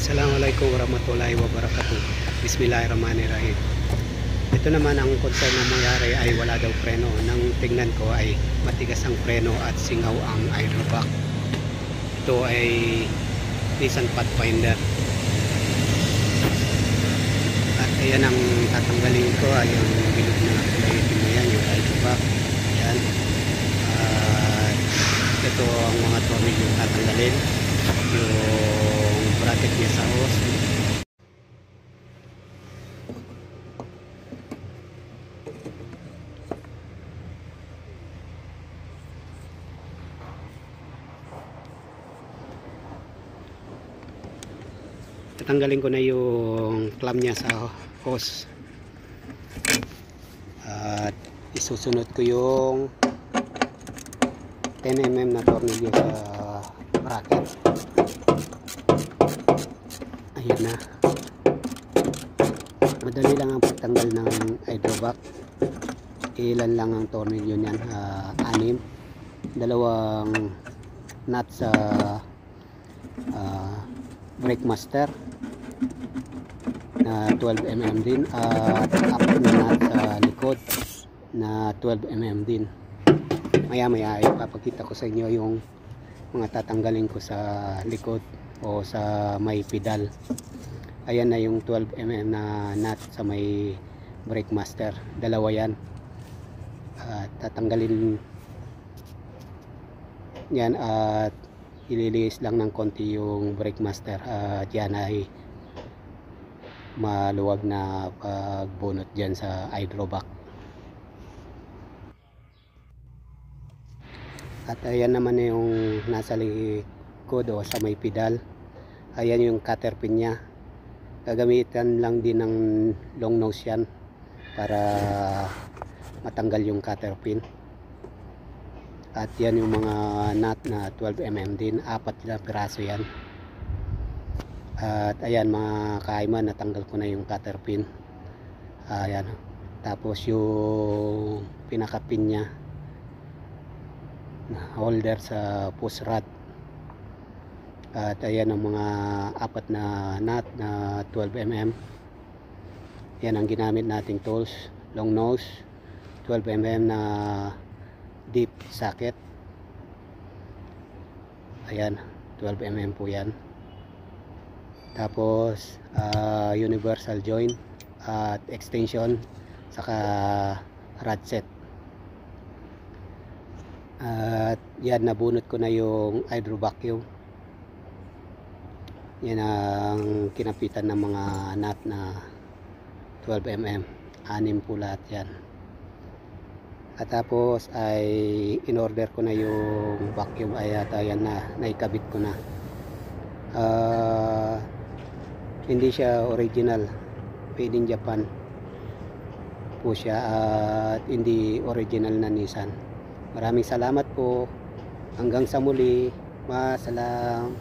Assalamualaikum warahmatullahi wabarakatuh. Bismillahirrahmanirrahim. Ito naman ang concern na mangyari ay wala daw preno. Nang tingnan ko ay matigas ang preno at singaw ang hydrovac. Ito ay Nissan Pathfinder. At ayan ang tatanggalin ko ay yung bilog na kulay itim na yan, yung hydrovac. Ayan. At ito ang mga tornilyo yung tatanggalin. Yung bracket niya sa hose. Tatanggalin ko na yung clamp niya sa hose. At isusunod ko yung 10mm na tornilyo sa bracket. Ayan na. Madali lang ang pagtanggal ng hydrovac. Ilan lang ang tornilyo niyan, 6. Dalawang nut sa brake master na 12mm din, at 4 na nut sa likod na 12mm din. Maya maya ipapakita ko sa inyo yung mga tatanggalin ko sa likod o sa may pedal. Ayan na yung 12mm na nut sa may brake master. Dalawa yan. Tatanggalin yan at ililiis lang ng konti yung brake master. At yan ay maluwag na pagbunot dyan sa hydrovac. At ayan naman yung nasa likod o sa may pedal. Ayan yung cutter pin nya. Gagamitan lang din ng long nose yan para matanggal yung cutter pin. At yan yung mga nut na 12mm din, 4 na piraso yan. At ayan mga kaiman, natanggal ko na yung cutter pin. Ayan. Tapos yung pinaka pin nya na holder sa push rod. At ayan ang mga 4 na nut na 12mm. Yan ang ginamit nating tools. Long nose, 12mm na deep socket. Ayan, 12mm po yan. Tapos universal joint at extension, saka rod set. At yan, nabunot ko na yung hydrovacuum. Yan ang kinapitan ng mga nut na 12mm. 6 po lahat yan. At tapos ay in-order ko na yung vacuum. Ay ayan na, naikabit ko na. Hindi siya original, made in Japan po siya, at hindi original na Nissan. Maraming salamat po. Hanggang sa muli. Masalam.